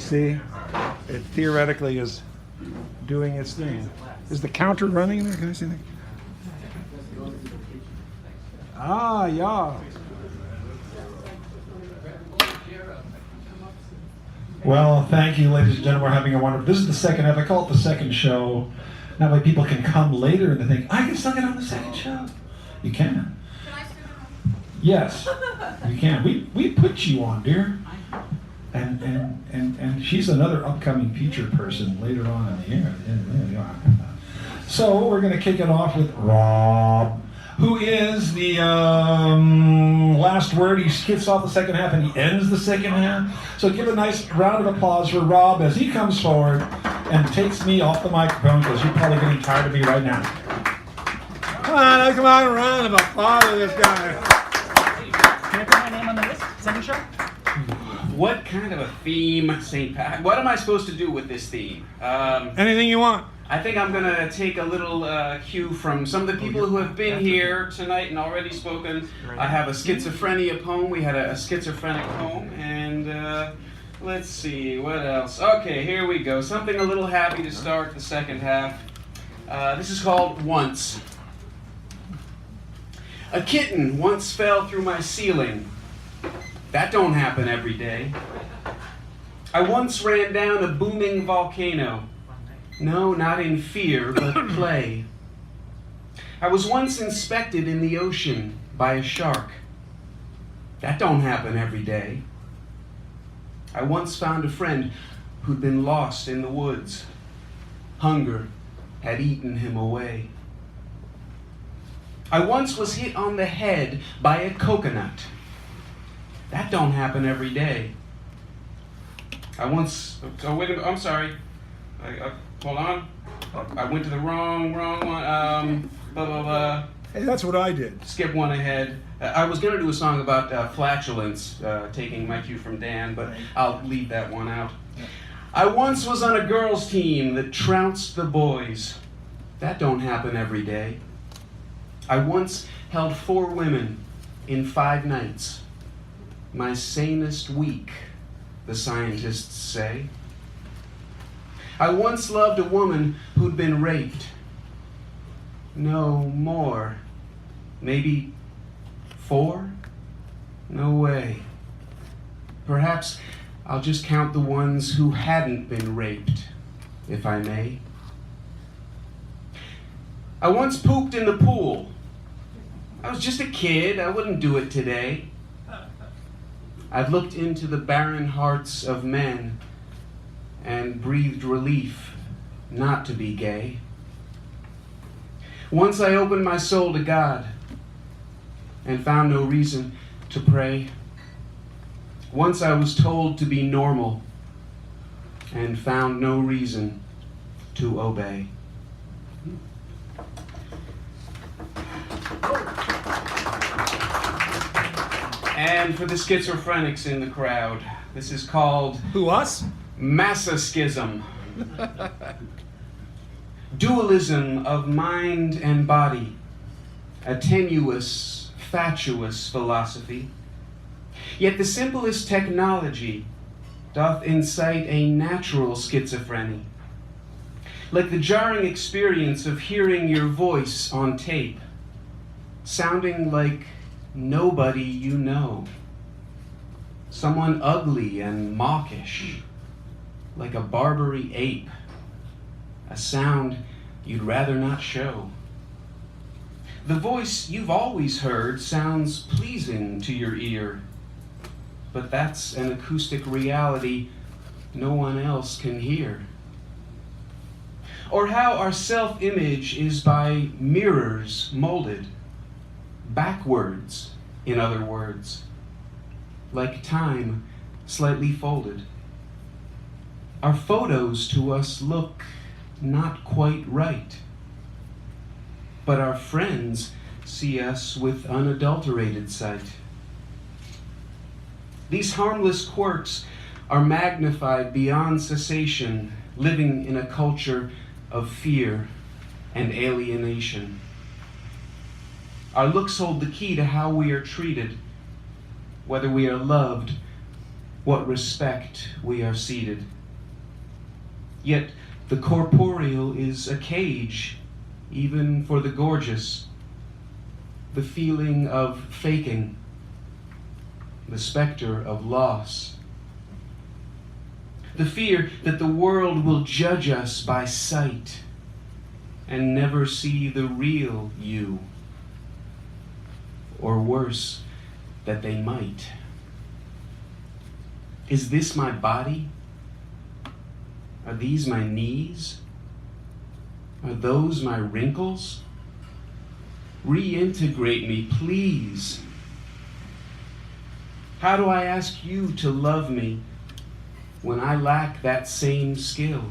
See, it theoretically is doing its thing. Is the counter running there? Can I see that? Ah, yeah. Well, thank you, ladies and gentlemen. We're having a wonderful. This is the second half. I call it the second show. That way people can come later and they think, I can still get on the second show. You can. Can I sit down? Yes, you can. We put you on, dear. And she's another upcoming feature person later on in the year. So we're going to kick it off with Rob, who is the last word. He kicks off the second half and he ends the second half. So give a nice round of applause for Rob as he comes forward and takes me off the microphone because you're probably getting tired of me right now. Come on, a round of applause for this guy. Can I put my name on the list? Second show? What kind of a theme, St. Pat? What am I supposed to do with this theme? Anything you want. I think I'm going to take a little cue from some of the people who have been here tonight and already spoken. I have a schizophrenia poem. We had a schizophrenic poem. And let's see, what else? Okay, here we go. Something a little happy to start the second half. This is called Once. A kitten once fell through my ceiling. That don't happen every day. I once ran down a booming volcano. No, not in fear, but play. I was once inspected in the ocean by a shark. That don't happen every day. I once found a friend who'd been lost in the woods. Hunger had eaten him away. I once was hit on the head by a coconut. That don't happen every day. I once, oh wait a minute, I'm sorry. Hold on. I went to the wrong one. Blah, blah, blah. Hey, that's what I did. Skip one ahead. I was going to do a song about flatulence, taking my cue from Dan, but I'll leave that one out. I once was on a girls' team that trounced the boys. That don't happen every day. I once held 4 women in 5 nights. My sanest week, the scientists say. I once loved a woman who'd been raped. No more. Maybe 4? No way. Perhaps I'll just count the ones who hadn't been raped, if I may. I once pooped in the pool. I was just a kid. I wouldn't do it today. I've looked into the barren hearts of men and breathed relief not to be gay. Once I opened my soul to God and found no reason to pray. Once I was told to be normal and found no reason to obey. And for the schizophrenics in the crowd, this is called Who, us? Masochism. Dualism of mind and body, a tenuous, fatuous philosophy. Yet the simplest technology doth incite a natural schizophreny, like the jarring experience of hearing your voice on tape, sounding like nobody you know, someone ugly and mawkish, like a Barbary ape, a sound you'd rather not show. The voice you've always heard sounds pleasing to your ear, but that's an acoustic reality no one else can hear. Or how our self-image is by mirrors molded, backwards, in other words, like time slightly folded. Our photos to us look not quite right, but our friends see us with unadulterated sight. These harmless quirks are magnified beyond cessation, living in a culture of fear and alienation. Our looks hold the key to how we are treated, whether we are loved what respect we are ceded. Yet the corporeal is a cage, even for the gorgeous. The feeling of faking, the specter of loss. The fear that the world will judge us by sight and never see the real you. Or worse, that they might. Is this my body? Are these my knees? Are those my wrinkles? Reintegrate me, please. How do I ask you to love me when I lack that same skill?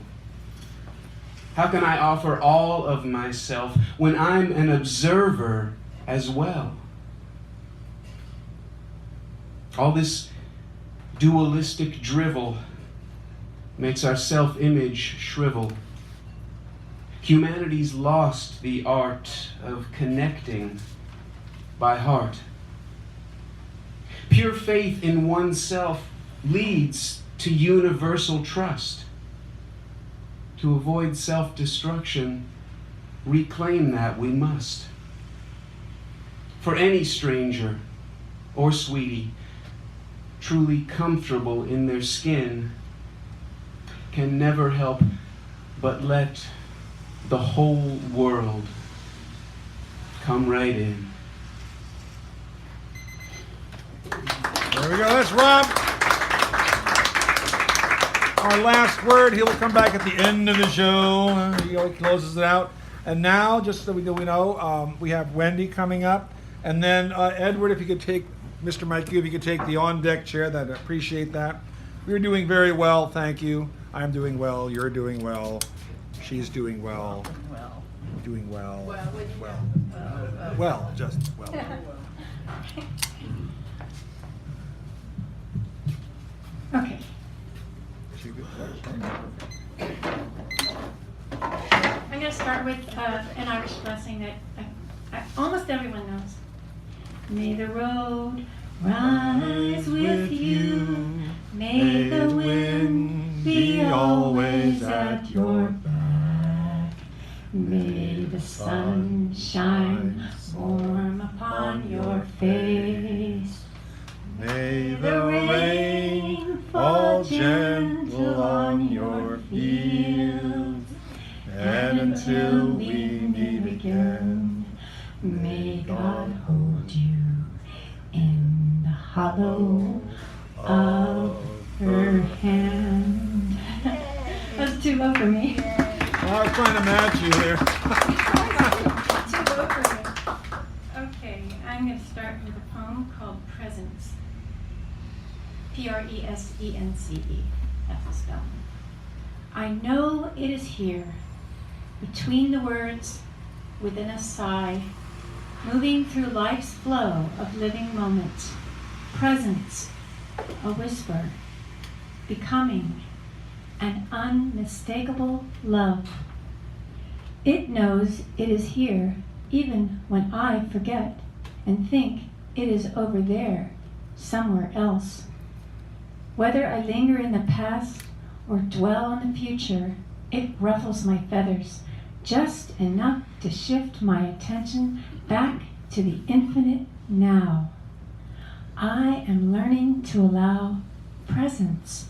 How can I offer all of myself when I'm an observer as well? All this dualistic drivel makes our self-image shrivel. Humanity's lost the art of connecting by heart. Pure faith in oneself leads to universal trust. To avoid self-destruction, reclaim that we must. For any stranger or sweetie truly comfortable in their skin can never help but let the whole world come right in. There we go. That's Rob. Our last word. He'll come back at the end of the show. He always closes it out. And now, just so we know, we have Wendy coming up. And then Edward, if you could take, Mr. Mikey, if you could take the on-deck chair, I'd appreciate that. We're doing very well, thank you. I'm doing well, you're doing well, she's doing well, doing well, well, just well. Okay. I'm going to start with an Irish blessing that almost everyone knows. May the road rise with you. May the wind be always at your back. May the sun shine warm upon your face. May the rain fall gentle on your fields. And until we meet again, may God hold you in the hollow of her hand. That's too low for me. I was trying to match you there. Too low for me. Okay, I'm going to start with a poem called Presence. Presence. That's the spelling. I know it is here, between the words, within a sigh, moving through life's flow of living moments. Presence, a whisper, becoming an unmistakable love. It knows it is here, even when I forget and think it is over there, somewhere else. Whether I linger in the past or dwell on the future, it ruffles my feathers, just enough to shift my attention back to the infinite now. I am learning to allow presence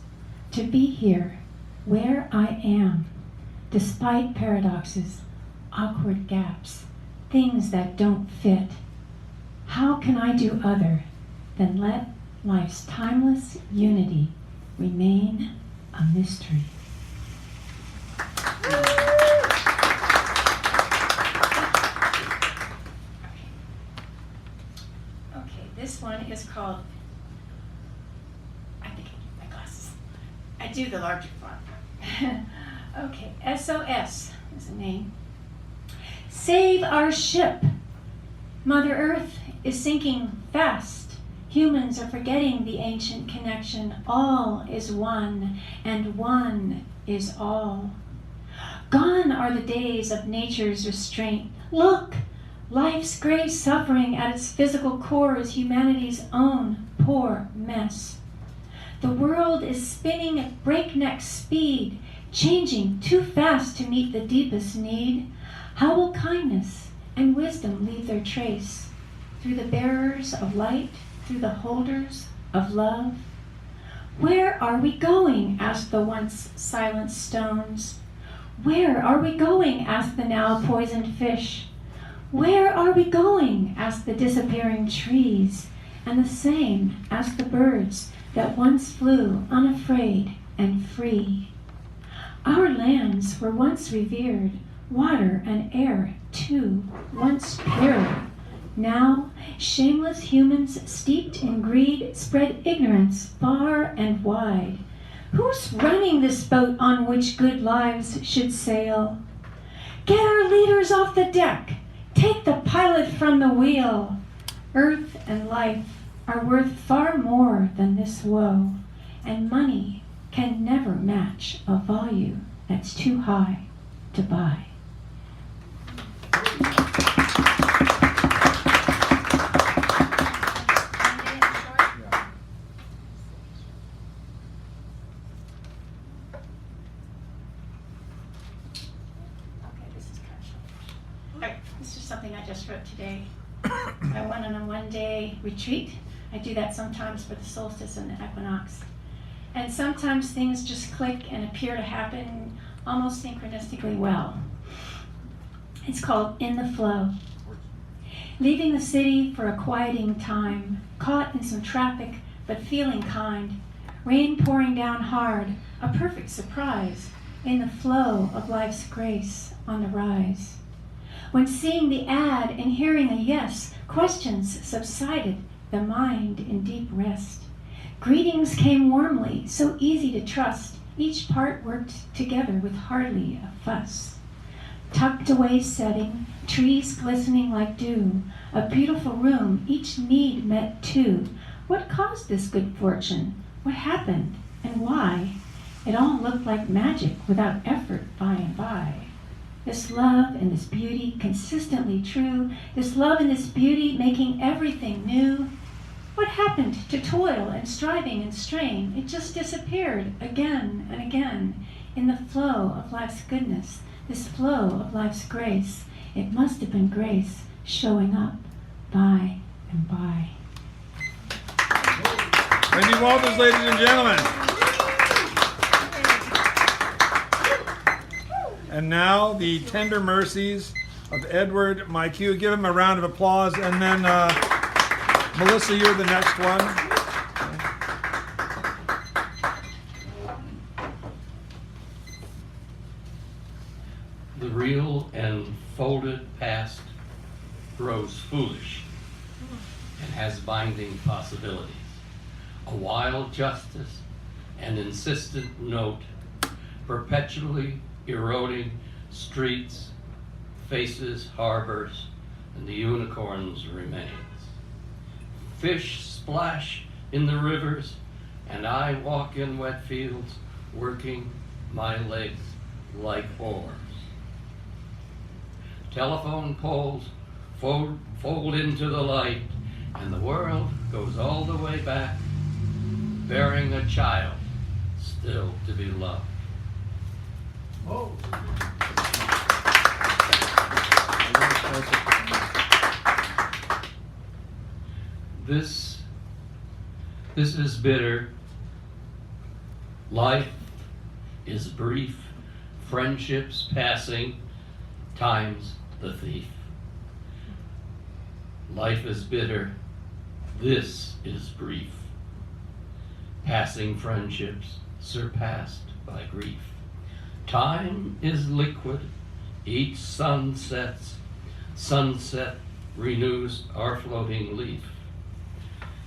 to be here where I am, despite paradoxes, awkward gaps, things that don't fit. How can I do other than let life's timeless unity remain a mystery? Okay, this one is called, I think I need my glasses. I do the larger font. Okay, SOS is the name. Save our ship. Mother Earth is sinking fast. Humans are forgetting the ancient connection. All is one, and one is all. Gone are the days of nature's restraint. Look, life's gray suffering at its physical core is humanity's own poor mess. The world is spinning at breakneck speed, changing too fast to meet the deepest need. How will kindness and wisdom leave their trace through the bearers of light, through the holders of love? Where are we going? Asked the once silent stones. Where are we going? Asked the now poisoned fish. Where are we going? Asked the disappearing trees. And the same asked the birds that once flew unafraid and free. Our lands were once revered, water and air too, once pure. Now, shameless humans steeped in greed spread ignorance far and wide. Who's running this boat on which good lives should sail? Get our leaders off the deck. Take the pilot from the wheel. Earth and life are worth far more than this woe, and money can never match a value that's too high to buy. This is something I just wrote today. I went on a one-day retreat. I do that sometimes for the solstice and the equinox. And sometimes things just click and appear to happen almost synchronistically well. It's called In the Flow. Leaving the city for a quieting time, caught in some traffic but feeling kind, rain pouring down hard, a perfect surprise, in the flow of life's grace on the rise. When seeing the ad and hearing a yes, questions subsided, the mind in deep rest. Greetings came warmly, so easy to trust. Each part worked together with hardly a fuss. Tucked away setting, trees glistening like dew, a beautiful room, each need met too. What caused this good fortune? What happened and why? It all looked like magic without effort by and by. This love and this beauty consistently true, this love and this beauty making everything new. What happened to toil and striving and strain? It just disappeared again and again in the flow of life's goodness, this flow of life's grace. It must have been grace showing up by and by. Wendy Walters, ladies and gentlemen. And now the tender mercies of Edward Mycue. Give him a round of applause. And then Melissa, you're the next one. The real and folded past grows foolish and has binding possibilities. A wild justice and insistent note perpetually eroding streets, faces, harbors, and the unicorn's remains. Fish splash in the rivers, and I walk in wet fields, working my legs like oars. Telephone poles fold into the light, and the world goes all the way back, bearing a child still to be loved. Oh. This is bitter. Life is brief. Friendships passing. Time's the thief. Life is bitter. This is brief. Passing friendships surpassed by grief. Time is liquid. Each sunset renews our floating leaf.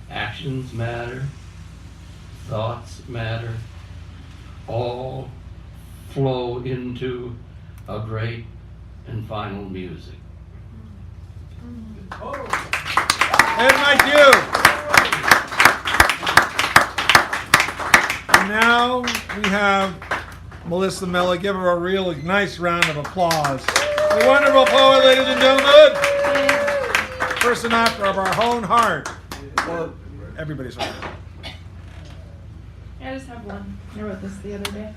Actions matter, thoughts matter, all flow into a great and final music. And Mycue. And now we have Melissa Mella. Give her a real nice round of applause. The wonderful poet, ladies and gentlemen. Person after of our own heart. Well, everybody's heart. I just have one. I wrote this the other day.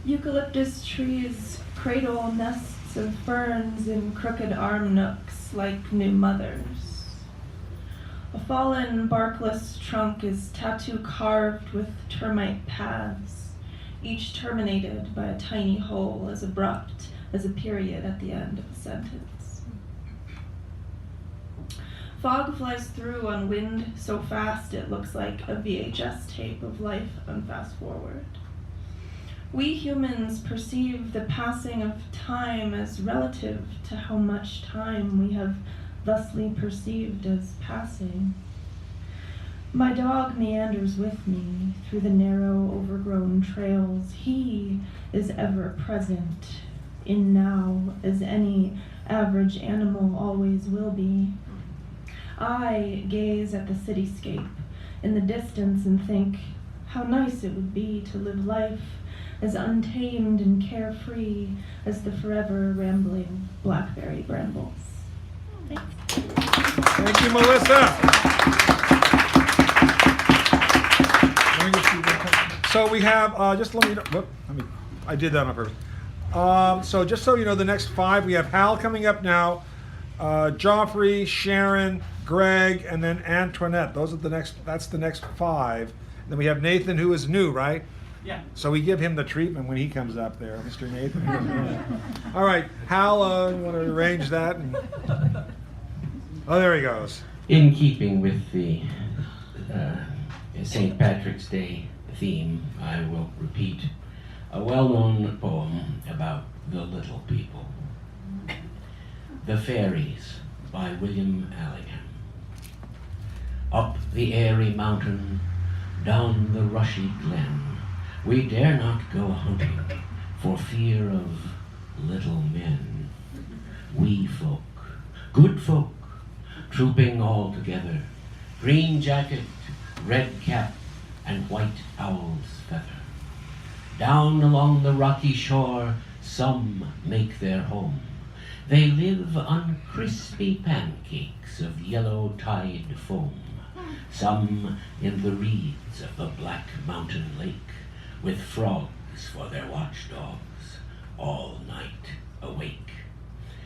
Eucalyptus trees cradle nests of ferns in crooked arm nooks like new mothers. A fallen barkless trunk is tattoo carved with termite paths, each terminated by a tiny hole as abrupt as a period at the end of a sentence. Fog flies through on wind so fast it looks like a VHS tape of life on fast forward. We humans perceive the passing of time as relative to how much time we have thusly perceived as passing. My dog meanders with me through the narrow, overgrown trails. He is ever present, in now, as any average animal always will be. I gaze at the cityscape in the distance and think how nice it would be to live life as untamed and carefree as the forever rambling blackberry brambles. Thanks. Thank you, Melissa. Let me just see what- So we have, just let me, I did that on purpose. So just so you know, the next 5, we have Hal coming up now, Joffrey, Sharon, Greg, and then Antoinette. Those are that's the next 5. Then we have Nathan, who is new, right? Yeah. So we give him the treatment when he comes up there, Mr. Nathan. All right, Hal, you want to arrange that? Oh, there he goes. In keeping with the St. Patrick's Day theme, I will repeat a well-known poem about the little people. The Fairies by William Allingham. Up the airy mountain, down the rushy glen, we dare not go hunting for fear of little men. Wee folk, good folk, trooping all together, green jacket, red cap, and white owl's feather. Down along the rocky shore, some make their home. They live on crispy pancakes of yellow tide foam. Some in the reeds of the black mountain lake, with frogs for their watchdogs, all night awake.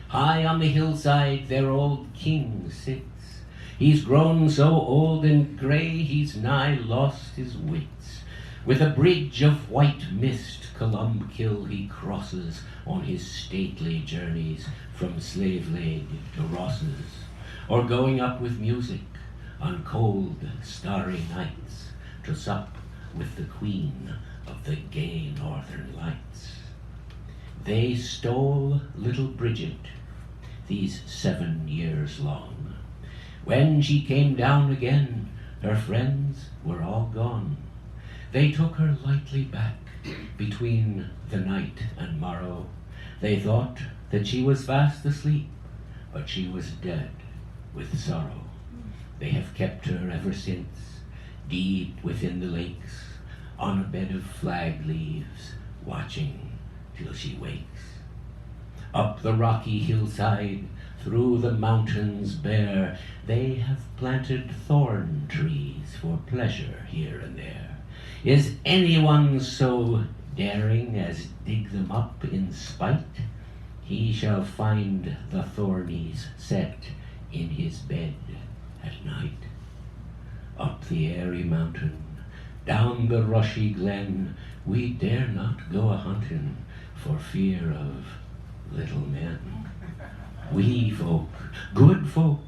High on the hillside their old king sits. He's grown so old and grey he's nigh lost his wits. With a bridge of white mist Columbkill he crosses on his stately journeys from Slave-Laid to Ross's, or going up with music on cold starry nights to sup with the queen of the gay northern lights. They stole little Bridget these 7 years long. When she came down again, her friends were all gone. They took her lightly back between the night and morrow. They thought that she was fast asleep, but she was dead with sorrow. They have kept her ever since, deep within the lakes, on a bed of flag leaves, watching till she wakes. Up the rocky hillside, through the mountains bare, they have planted thorn trees for pleasure here and there. Is anyone so daring as dig them up in spite? He shall find the thornies set in his bed at night. Up the airy mountain, down the rushy glen, we dare not go a-hunting for fear of little men. Wee folk, good folk,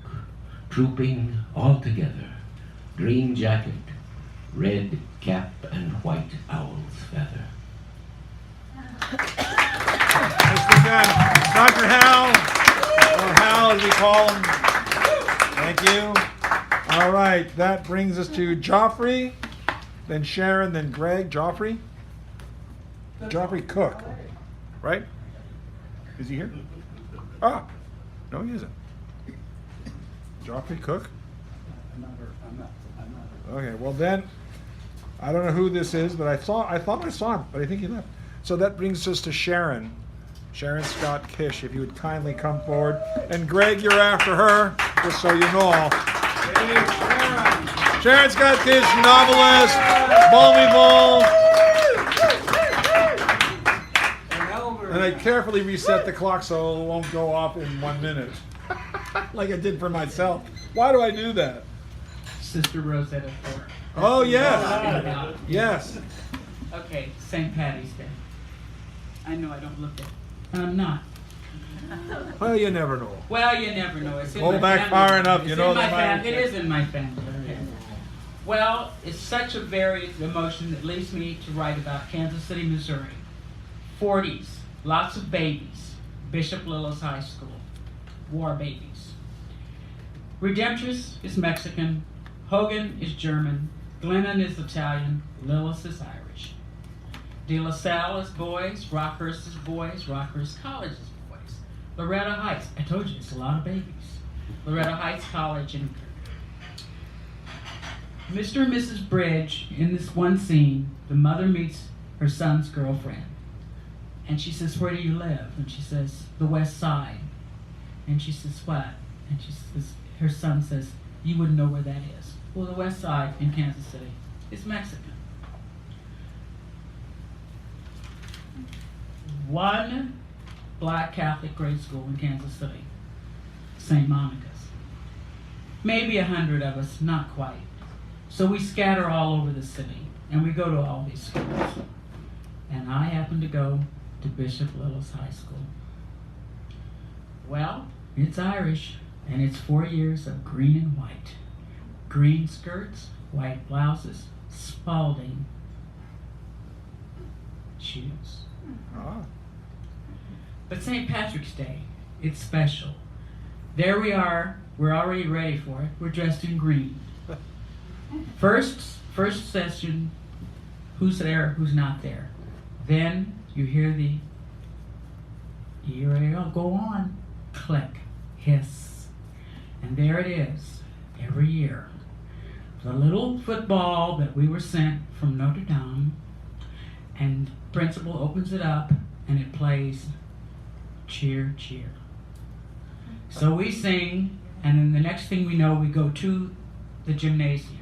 trooping all together, green jacket, red cap, and white owl's feather. Nicely done. Dr. Hal, or Hal as we call him. Thank you. All right, that brings us to Joffrey, then Sharon, then Greg. Joffrey? Joffrey Cook, right? Is he here? Ah, no, he isn't. Joffrey Cook? I'm not. Okay, well then, I don't know who this is, but I thought I saw him, but I think he left. So that brings us to Sharon. Sharon Scott Kish, if you would kindly come forward. And Greg, you're after her, just so you know. Hey, Sharon. Sharon Scott Tisch, novelist, bon vivant. And I carefully reset the clock so it won't go off in 1 minute, like I did for myself. Why do I do that? Sister Rosetta Thorpe. Oh, yes. About. Yes. Okay, St. Patty's Day. I know I don't look it, and I'm not. Well, you never know. Well, you never know. It's in Hold my back family. far enough, you It's know in my they might- It is in my family. Well, it's such a varied emotion that leads me to write about Kansas City, Missouri. 40s, lots of babies. Bishop Lillis High School, war babies. Redemptress is Mexican, Hogan is German, Glennon is Italian, Lillis is Irish. De La Salle is boys, Rockhurst is boys, Rockhurst College is boys. Loretta Heights, I told you it's a lot of babies. Loretta Heights College and Mr. and Mrs. Bridge, in this one scene, the mother meets her son's girlfriend. And she says, where do you live? And she says, the West Side. And she says, what? And she says, her son says, you wouldn't know where that is. Well, the West Side in Kansas City is Mexican. One black Catholic grade school in Kansas City, St. Monica's. Maybe 100 of us, not quite. So we scatter all over the city, and we go to all these schools. And I happen to go to Bishop Lillis High School. Well, it's Irish, and it's 4 years of green and white. Green skirts, white blouses, Spalding shoes. Ah. But St. Patrick's Day, it's special. There we are, we're already ready for it. We're dressed in green. First session, who's there, who's not there. Then you hear the, here we go on, click, hiss. And there it is, every year. The little football that we were sent from Notre Dame, and principal opens it up, and it plays cheer, cheer. So we sing, and then the next thing we know, we go to the gymnasium.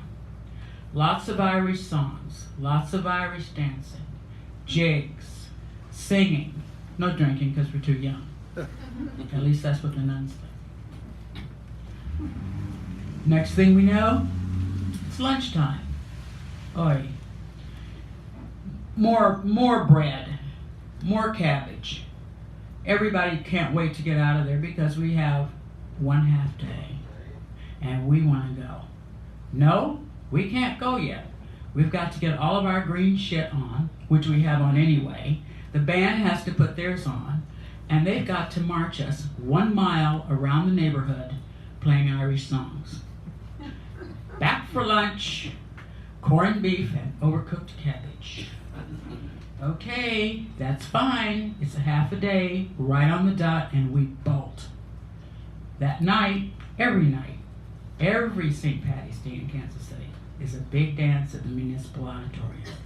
Lots of Irish songs, lots of Irish dancing, jigs, singing, no drinking because we're too young. At least that's what the nuns think. Next thing we know, it's lunchtime. Oi. More bread, more cabbage. Everybody can't wait to get out of there because we have 1/2 day and we want to go. No, we can't go yet. We've got to get all of our green shit on, which we have on anyway. The band has to put theirs on, and they've got to march us 1 mile around the neighborhood playing Irish songs. Back for lunch, corned beef and overcooked cabbage. Okay, that's fine. It's a 1/2 day, right on the dot, and we bolt. That night, every St. Patty's Day in Kansas City is a big dance at the Municipal Auditorium.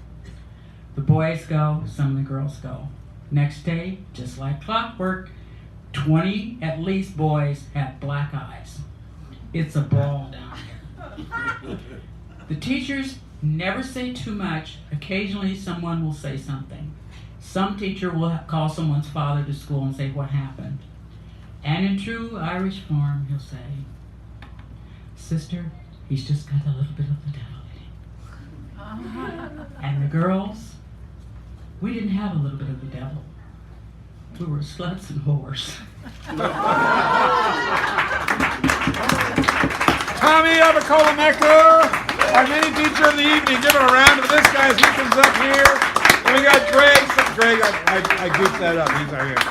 The boys go, some of the girls go. Next day, just like clockwork, 20 at least boys have black eyes. It's a brawl down here. The teachers never say too much. Occasionally someone will say something. Some teacher will call someone's father to school and say what happened. And in true Irish form, he'll say, "Sister, he's just got a little bit of the devil in him." And the girls, we didn't have a little bit of the devil. We were sluts and whores. Tommy Abacola-Necker, our mini teacher of the evening. Give it a round of this guy as he comes up here. And we got Greg. Greg, I goofed that up. He's right here.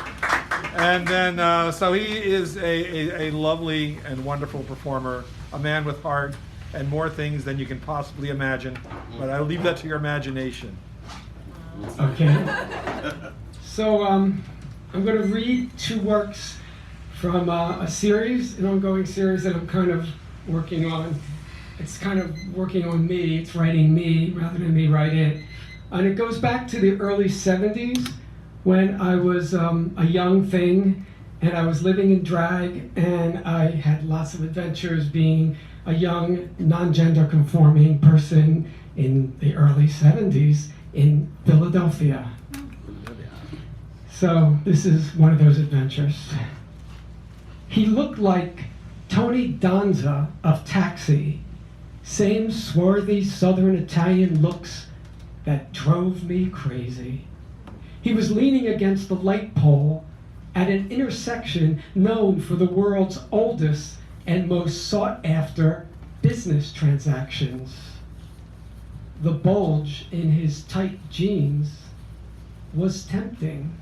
And then, so he is a lovely and wonderful performer, a man with heart, and more things than you can possibly imagine. But I'll leave that to your imagination. Okay. So I'm going to read 2 works from a series, an ongoing series that I'm kind of working on. It's kind of working on me. It's writing me rather than me write it. And it goes back to the early 70s when I was a young thing and I was living in drag and I had lots of adventures being a young, non-gender conforming person in the early 70s in Philadelphia. So this is one of those adventures. He looked like Tony Danza of Taxi. Same swarthy Southern Italian looks that drove me crazy. He was leaning against the light pole at an intersection known for the world's oldest and most sought-after business transactions. The bulge in his tight jeans was tempting.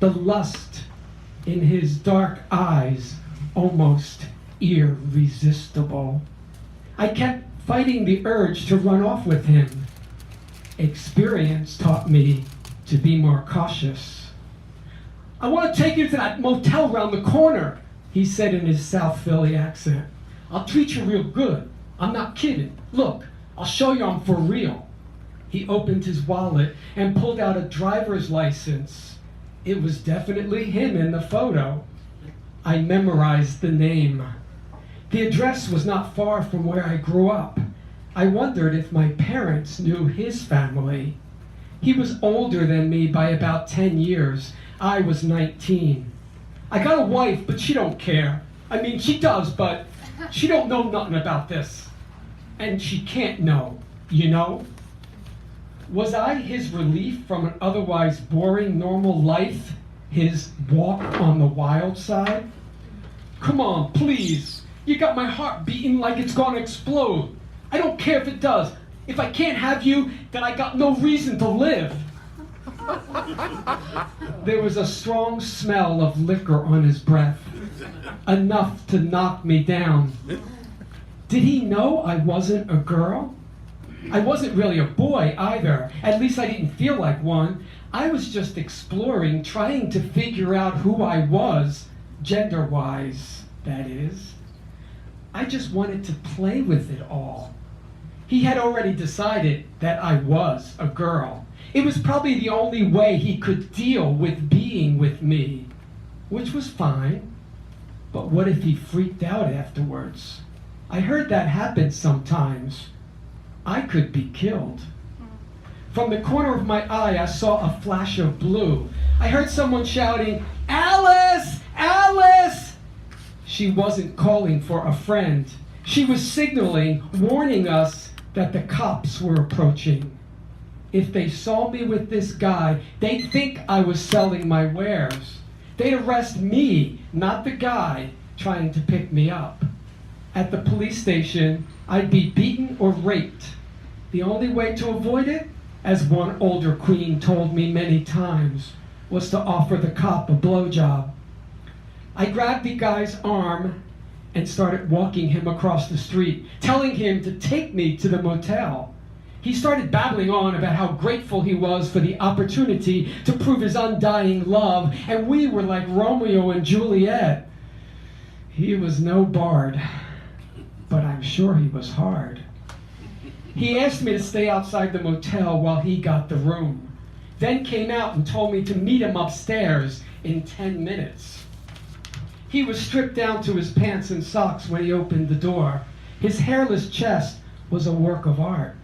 The lust in his dark eyes almost irresistible. I kept fighting the urge to run off with him. Experience taught me to be more cautious. "I want to take you to that motel round the corner," he said in his South Philly accent. "I'll treat you real good. I'm not kidding. Look, I'll show you I'm for real." He opened his wallet and pulled out a driver's license. It was definitely him in the photo. I memorized the name. The address was not far from where I grew up. I wondered if my parents knew his family. He was older than me by about 10 years. I was 19. "I got a wife, but she don't care. I mean, she does, but she don't know nothing about this. And she can't know, you know?" Was I his relief from an otherwise boring normal life? His walk on the wild side? "Come on, please. You got my heart beating like it's gonna explode. I don't care if it does. If I can't have you, then I got no reason to live." There was a strong smell of liquor on his breath, enough to knock me down. Did he know I wasn't a girl? I wasn't really a boy either. At least I didn't feel like one. I was just exploring, trying to figure out who I was, gender-wise, that is. I just wanted to play with it all. He had already decided that I was a girl. It was probably the only way he could deal with being with me, which was fine. But what if he freaked out afterwards? I heard that happen sometimes. I could be killed. From the corner of my eye, I saw a flash of blue. I heard someone shouting, "Alice! Alice!" She wasn't calling for a friend. She was signaling, warning us that the cops were approaching. If they saw me with this guy, they'd think I was selling my wares. They'd arrest me, not the guy trying to pick me up. At the police station, I'd be beaten or raped. The only way to avoid it, as one older queen told me many times, was to offer the cop a blowjob. I grabbed the guy's arm and started walking him across the street, telling him to take me to the motel. He started babbling on about how grateful he was for the opportunity to prove his undying love, and we were like Romeo and Juliet. He was no bard, but I'm sure he was hard. He asked me to stay outside the motel while he got the room, then came out and told me to meet him upstairs in 10 minutes. He was stripped down to his pants and socks when he opened the door. His hairless chest was a work of art.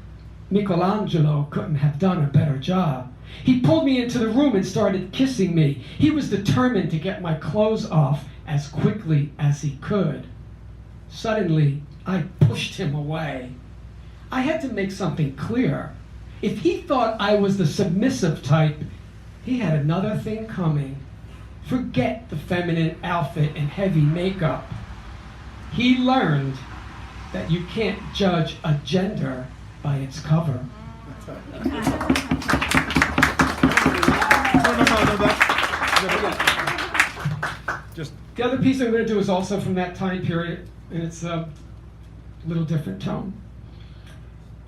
Michelangelo couldn't have done a better job. He pulled me into the room and started kissing me. He was determined to get my clothes off as quickly as he could. Suddenly, I pushed him away. I had to make something clear. If he thought I was the submissive type, he had another thing coming. Forget the feminine outfit and heavy makeup. He learned that you can't judge a gender by its cover. Just the other piece I'm going to do is also from that time period, and it's a little different tone.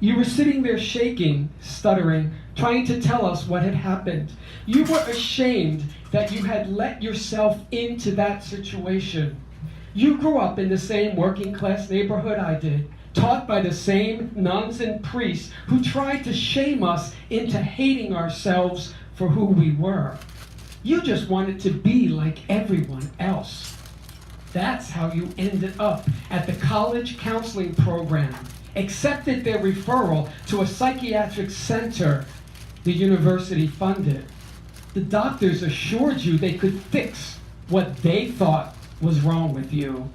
You were sitting there shaking, stuttering, trying to tell us what had happened. You were ashamed that you had let yourself into that situation. You grew up in the same working class neighborhood I did, taught by the same nuns and priests who tried to shame us into hating ourselves for who we were. You just wanted to be like everyone else. That's how you ended up at the college counseling program, accepted their referral to a psychiatric center the university funded. The doctors assured you they could fix what they thought was wrong with you,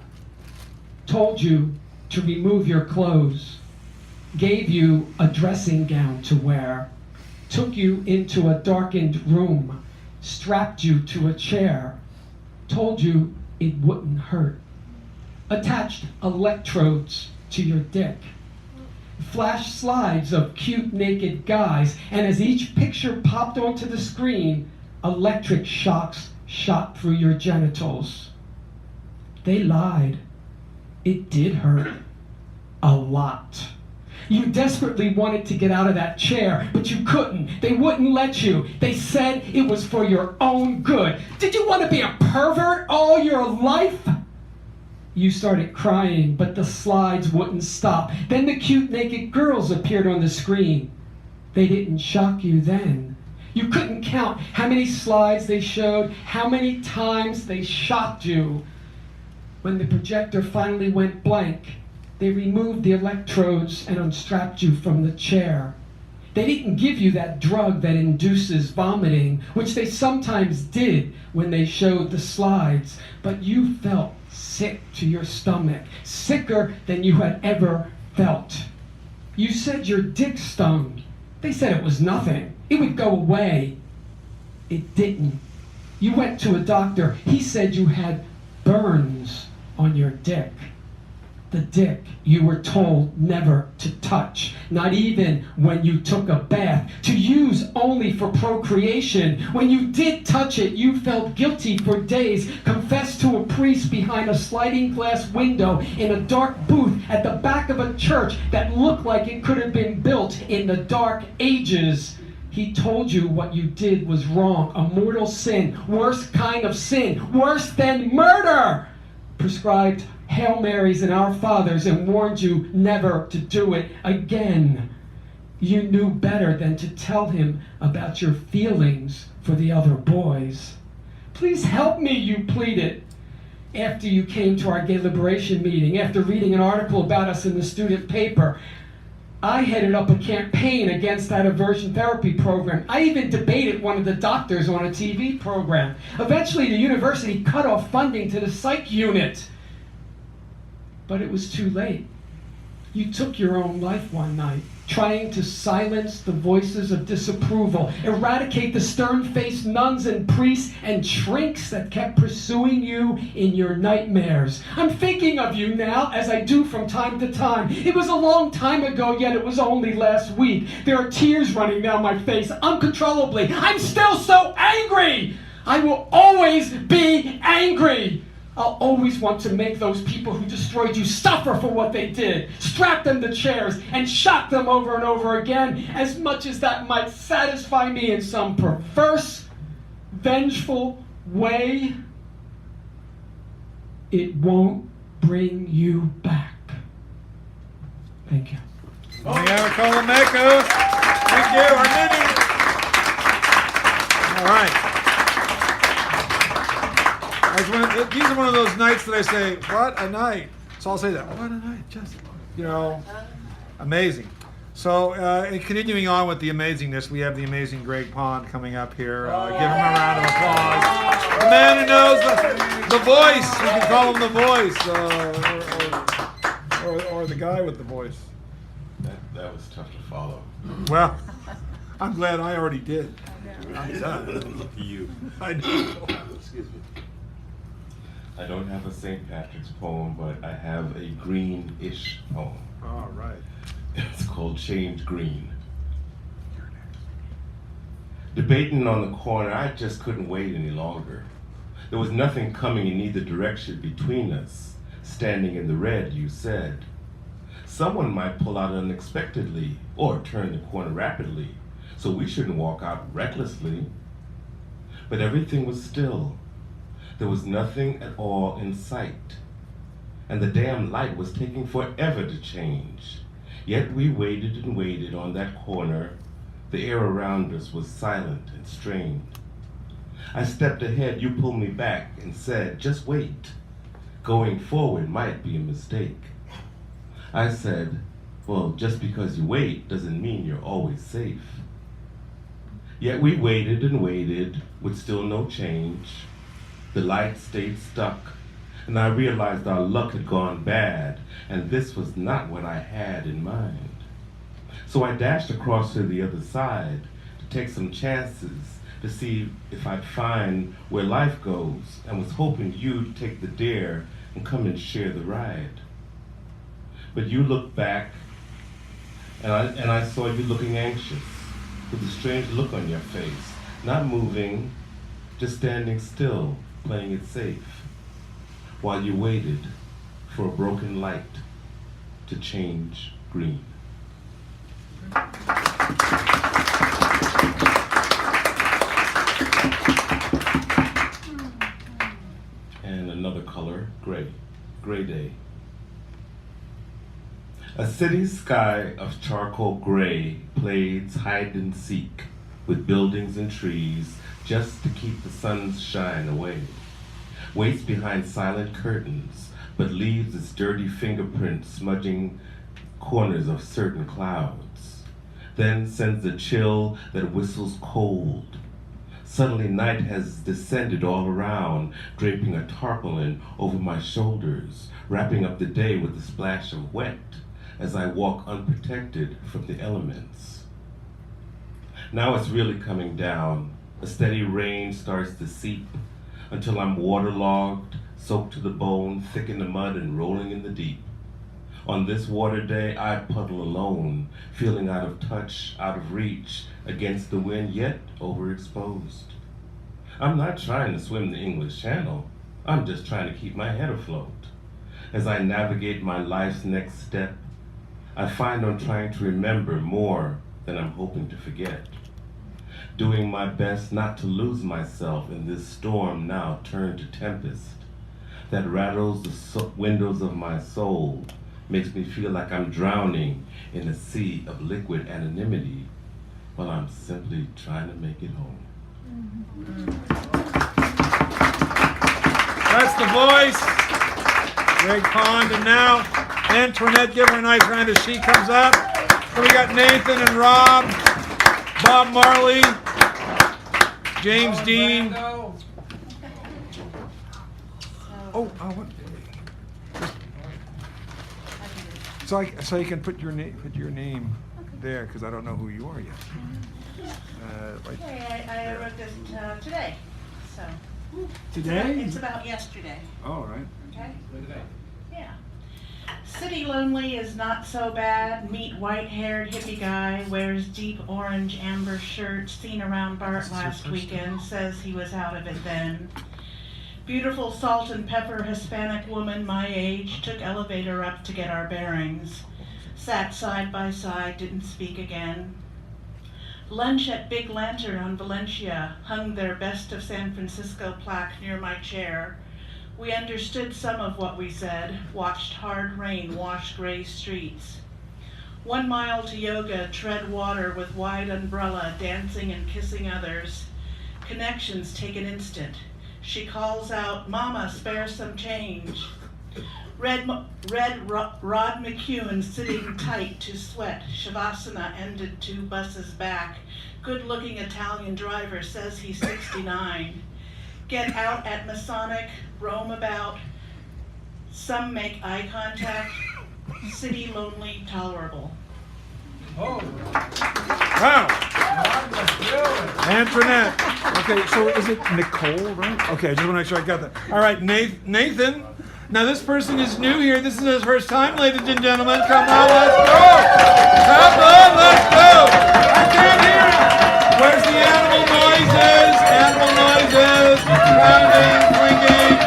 told you to remove your clothes, gave you a dressing gown to wear, took you into a darkened room, strapped you to a chair, told you it wouldn't hurt, attached electrodes to your dick, flash slides of cute naked guys, and as each picture popped onto the screen, electric shocks shot through your genitals. They lied. It did hurt. A lot. You desperately wanted to get out of that chair, but you couldn't. They wouldn't let you. They said it was for your own good. Did you want to be a pervert all your life? You started crying, but the slides wouldn't stop. Then the cute naked girls appeared on the screen. They didn't shock you then. You couldn't count how many slides they showed, how many times they shocked you. When the projector finally went blank, they removed the electrodes and unstrapped you from the chair. They didn't give you that drug that induces vomiting, which they sometimes did when they showed the slides, but you felt sick to your stomach, sicker than you had ever felt. You said your dick stung. They said it was nothing. It would go away. It didn't. You went to a doctor. He said you had burns on your dick. The dick you were told never to touch, not even when you took a bath, to use only for procreation. When you did touch it, you felt guilty for days, confessed to a priest behind a sliding glass window in a dark booth at the back of a church that looked like it could have been built in the Dark Ages. He told you what you did was wrong, a mortal sin, worst kind of sin, worse than murder. Prescribed Hail Marys and Our Fathers and warned you never to do it again. You knew better than to tell him about your feelings for the other boys. Please help me, you pleaded. After you came to our gay liberation meeting, after reading an article about us in the student paper, I headed up a campaign against that aversion therapy program. I even debated one of the doctors on a TV program. Eventually, the university cut off funding to the psych unit. But it was too late. You took your own life one night, trying to silence the voices of disapproval, eradicate the stern-faced nuns and priests and shrinks that kept pursuing you in your nightmares. I'm thinking of you now, as I do from time to time. It was a long time ago, yet it was only last week. There are tears running down my face uncontrollably. I'm still so angry! I will always be angry! I'll always want to make those people who destroyed you suffer for what they did, strap them to chairs, and shock them over and over again, as much as that might satisfy me in some perverse, vengeful way. It won't bring you back. Thank you. Thank you, Armini. All right. These are one of those nights that I say, what a night. So I'll say that, what a night, just, amazing. So continuing on with the amazingness, we have the amazing Greg Pond coming up here. Give him a round of applause. The man who knows the voice. We can call him the voice, or the guy with the voice. That was tough to follow. Well, I'm glad I already did. I'm done. Lucky you. I know. Excuse me. I don't have a St. Patrick's poem, but I have a green-ish poem. All right. It's called Change Green. Debating on the corner, I just couldn't wait any longer. There was nothing coming in either direction between us. Standing in the red, you said. Someone might pull out unexpectedly or turn the corner rapidly, so we shouldn't walk out recklessly. But everything was still. There was nothing at all in sight, and the damn light was taking forever to change. Yet we waited and waited on that corner. The air around us was silent and strained. I stepped ahead, you pulled me back and said, just wait. going forward might be a mistake. I said, well, just because you wait doesn't mean you're always safe. Yet we waited and waited with still no change. The light stayed stuck, and I realized our luck had gone bad, and this was not what I had in mind. So I dashed across to the other side to take some chances to see if I'd find where life goes, and was hoping you'd take the dare and come and share the ride. But you looked back, and I saw you looking anxious, with a strange look on your face, not moving, just standing still, playing it safe, while you waited for a broken light to change green. And another color, gray, gray day. A city sky of charcoal gray plays hide and seek with buildings and trees just to keep the sun's shine away. Waits behind silent curtains, but leaves its dirty fingerprint smudging corners of certain clouds. Then sends a chill that whistles cold. Suddenly night has descended all around, draping a tarpaulin over my shoulders, wrapping up the day with a splash of wet as I walk unprotected from the elements. Now it's really coming down. A steady rain starts to seep until I'm waterlogged, soaked to the bone, thick in the mud and rolling in the deep. On this water day, I puddle alone, feeling out of touch, out of reach, against the wind, yet overexposed. I'm not trying to swim the English Channel. I'm just trying to keep my head afloat. As I navigate my life's next step, I find I'm trying to remember more than I'm hoping to forget. Doing my best not to lose myself in this storm now turned to tempest that rattles the windows of my soul, makes me feel like I'm drowning in a sea of liquid anonymity while I'm simply trying to make it home. That's the voice, Greg Pond, and now Antoinette, give her a nice round as she comes up. So we got Nathan and Rob, Bob Marley, James Dean. What? So you can put your name there because I don't know who you are yet. Right. I wrote this today, so. Today? It's about yesterday. Oh, all right. Okay. Yeah. City lonely is not so bad. Meet white-haired hippie guy, wears deep orange amber shirt, seen around Bart last weekend, says he was out of it then. Beautiful salt and pepper Hispanic woman my age, took elevator up to get our bearings. Sat side by side, didn't speak again. Lunch at Big Lantern on Valencia, hung their Best of San Francisco plaque near my chair. We understood some of what we said, watched hard rain wash gray streets. 1 mile to yoga, tread water with wide umbrella, dancing and kissing others. Connections take an instant. She calls out, "Mama, spare some change." Red Rod McEwen sitting tight to sweat. Shavasana ended 2 buses back. Good-looking Italian driver says he's 69. Get out at Masonic, roam about. Some make eye contact. City lonely, tolerable. Oh. Wow. Antoinette. Okay, so is it Nicole, right? Okay, I just want to make sure I got that. All right, Nathan. Now this person is new here. This is his first time, ladies and gentlemen. Come on, let's go. Come on, let's go. I can't hear it. Where's the animal noises? Animal noises. Pounding, clinking.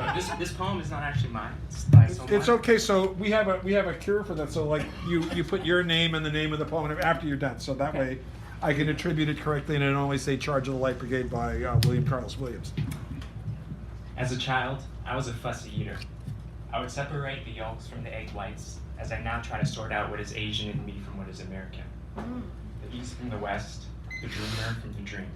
Okay, so this poem is not actually mine. It's by someone. It's okay. So we have a cure for that. So like you put your name and the name of the poem after you're done. So that way I can attribute it correctly and it only say Charge of the Light Brigade by William Carlos Williams. As a child, I was a fussy eater. I would separate the yolks from the egg whites as I now try to sort out what is Asian in me from what is American. The East from the West, the dreamer from the dream.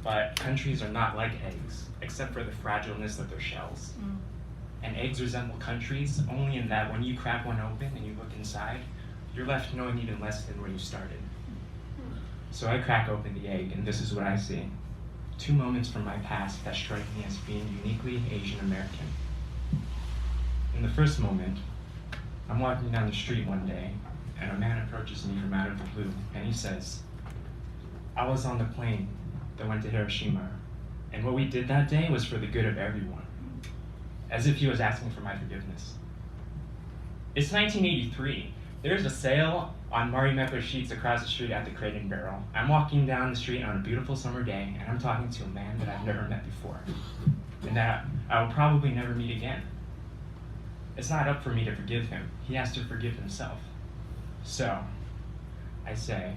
But countries are not like eggs, except for the fragileness of their shells. And eggs resemble countries only in that when you crack one open and you look inside, you're left knowing even less than where you started. So I crack open the egg, and this is what I see. 2 moments from my past that strike me as being uniquely Asian American. In the first moment, I'm walking down the street one day, and a man approaches me from out of the blue, and he says, I was on the plane that went to Hiroshima, and what we did that day was for the good of everyone, as if he was asking for my forgiveness. It's 1983. There's a sale on Marimekko sheets across the street at the Crate and Barrel. I'm walking down the street on a beautiful summer day, and I'm talking to a man that I've never met before, and that I will probably never meet again. It's not up for me to forgive him. He has to forgive himself. So, I say,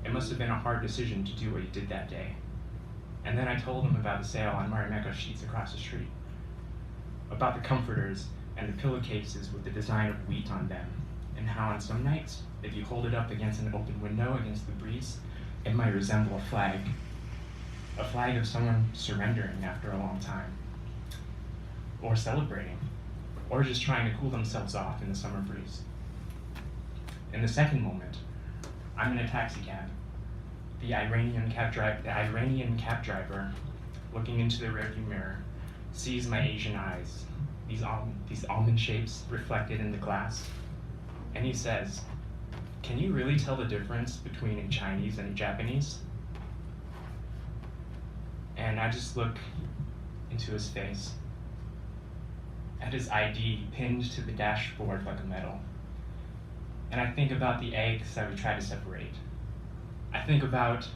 it must have been a hard decision to do what he did that day. And then I told him about the sale on Marimekko sheets across the street, about the comforters and the pillowcases with the design of wheat on them, and how on some nights, if you hold it up against an open window against the breeze, it might resemble a flag of someone surrendering after a long time, or celebrating, or just trying to cool themselves off in the summer breeze. In the second moment, I'm in a taxi cab. The Iranian cab driver, looking into the rearview mirror, sees my Asian eyes, these almond shapes reflected in the glass, and he says, "Can you really tell the difference between a Chinese and a Japanese?" And I just look into his face, at his ID pinned to the dashboard like a medal. And I think about the eggs that we try to separate. I think about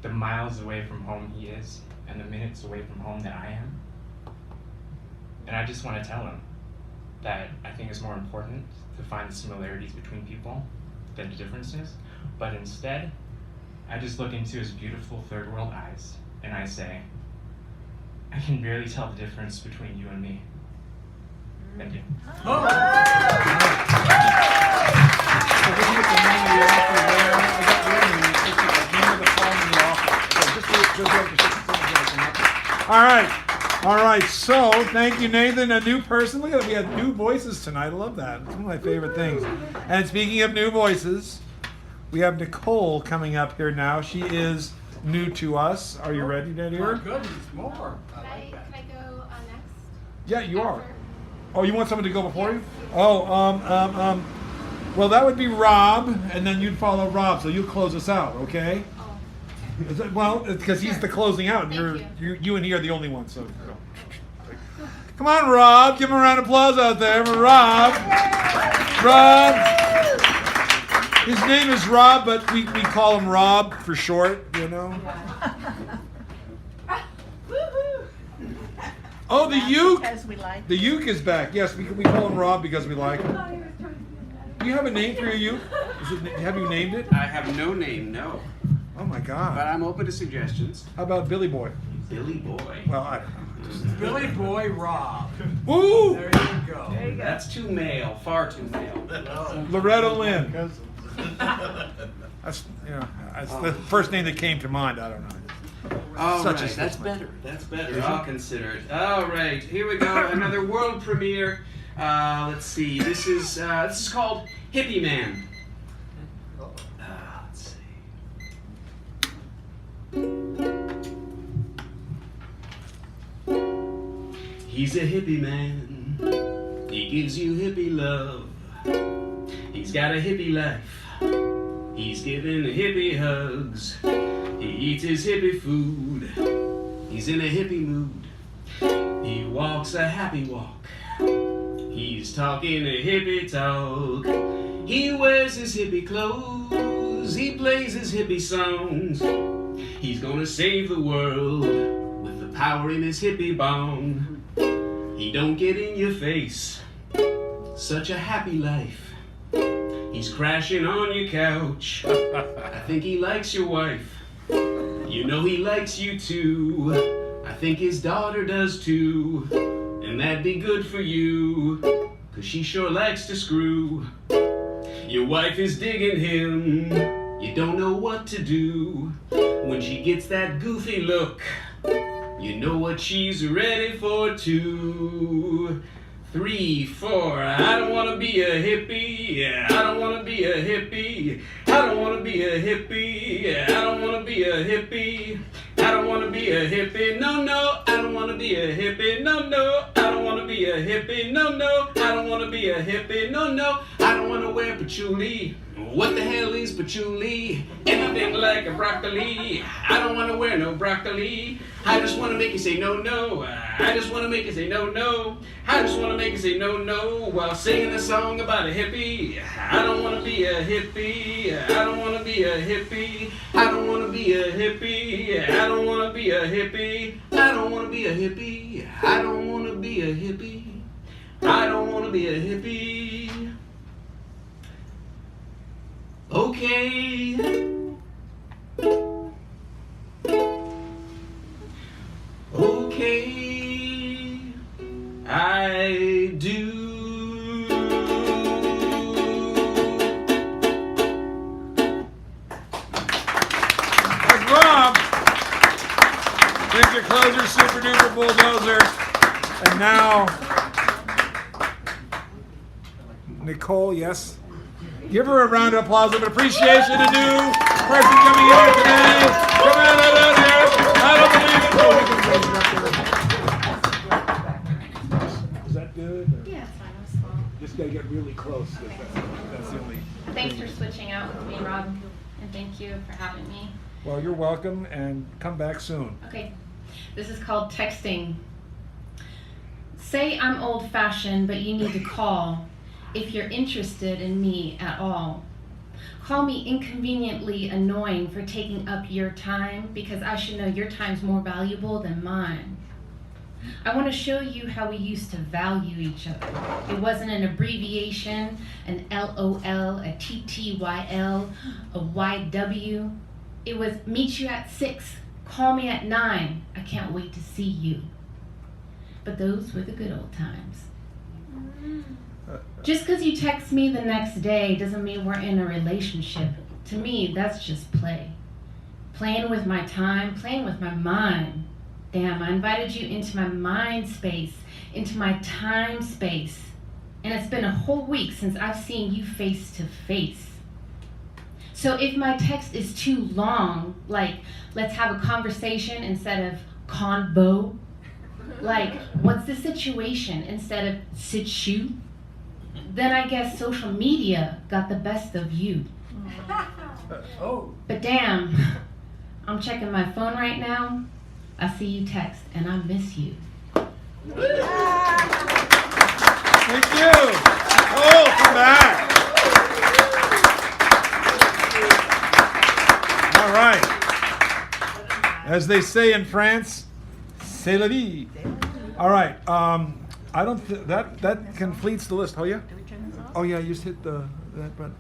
the miles away from home he is and the minutes away from home that I am. And I just want to tell him that I think it's more important to find the similarities between people than the differences. But instead, I just look into his beautiful third world eyes and I say, I can barely tell the difference between you and me. Thank you. All right. So, thank you, Nathan. A new person. Look at it. We have new voices tonight. I love that. It's one of my favorite things. And speaking of new voices, we have Nicole coming up here now. She is new to us. Are you ready to hear? My goodness, more. Can I go next? Yeah, you are. Oh, you want someone to go before you? Oh, well, that would be Rob, and then you'd follow Rob, so you'll close us out, okay? Oh. Is that, well, because he's the closing out, and Thank you and he are the only ones, so go. Come on, Rob. Give him a round of applause out there for Rob. Rob. His name is Rob, but we call him Rob for short, you know? Oh, the uke! Because we like The uke is back. Yes, we call him Rob because we like him. Do you have a name for your uke? Have you named it? I have no name, no. Oh my God. But I'm open to suggestions. How about Billy Boy? Billy Boy. Well, I don't know. Billy Boy Rob. Woo! There you go. That's too male, far too male. Loretta Lynn. That's that's the first name that came to mind. I don't know. All Such a right, that's switch. better. That's better. I'll consider it. All right, here we go. Another world premiere. Let's see. This is called Hippie Man. Let's see. He's a hippie man. He gives you hippie love. He's got a hippie life. He's giving hippie hugs. He eats his hippie food. He's in a hippie mood. He walks a happy walk. He's talking a hippie talk. He wears his hippie clothes. He plays his hippie songs. He's gonna save the world with the power in his hippie bong. He don't get in your face. Such a happy life. He's crashing on your couch. I think he likes your wife. You know he likes you too. I think his daughter does too. And that'd be good for you, 'cause she sure likes to screw. Your wife is digging him. You don't know what to do. When she gets that goofy look, you know what she's ready for. 2, 3, 4. I don't wanna be a hippie. Yeah, I don't wanna be a hippie. I don't wanna be a hippie. Yeah, I don't wanna be a hippie. I don't wanna be a hippie. No, no, I don't wanna be a hippie. No, no, I don't wanna be a hippie. No, no, I don't wanna be a hippie. No, no, I don't wanna wear patchouli. What the hell is patchouli? Anything like a broccoli. I don't wanna wear no broccoli. I just wanna make you say no, no. I just wanna make you say no, no. I just wanna make you say no, no while singing a song about a hippie. I don't wanna be a hippie. I don't wanna be a hippie. I don't wanna be a hippie. I don't wanna be a hippie. I don't wanna be a hippie. I don't wanna be a hippie. I don't wanna be a hippie. Okay. Okay, I do. That's Rob. Picture closer, super duper bulldozer. And now, Nicole, yes? Give her a round of applause of appreciation. A new person coming here today. Come on out here. I don't believe it. Is that good? Yeah, it's fine. It was small. Just gotta get really close. That's the only. Thanks for switching out with me, Rob, and thank you for having me. Well, you're welcome, and come back soon. Okay, this is called texting. Say I'm old-fashioned, but you need to call if you're interested in me at all. Call me inconveniently annoying for taking up your time because I should know your time's more valuable than mine. I want to show you how we used to value each other. It wasn't an abbreviation, an LOL, a TTYL, a YW. It was meet you at 6, call me at 9. I can't wait to see you. But those were the good old times. Just because you text me the next day doesn't mean we're in a relationship. To me, that's just play. Playing with my time, playing with my mind. Damn, I invited you into my mind space, into my time space. And it's been a whole week since I've seen you face to face. So if my text is too long, like, let's have a conversation instead of convo, like, what's the situation instead of situ, then I guess social media got the best of you. But damn, I'm checking my phone right now. I see you text and I miss you. Thank you. Oh, come back. All right. As they say in France, c'est la vie. All right. I don't that completes the list. Oh yeah. Oh yeah. You just hit that button.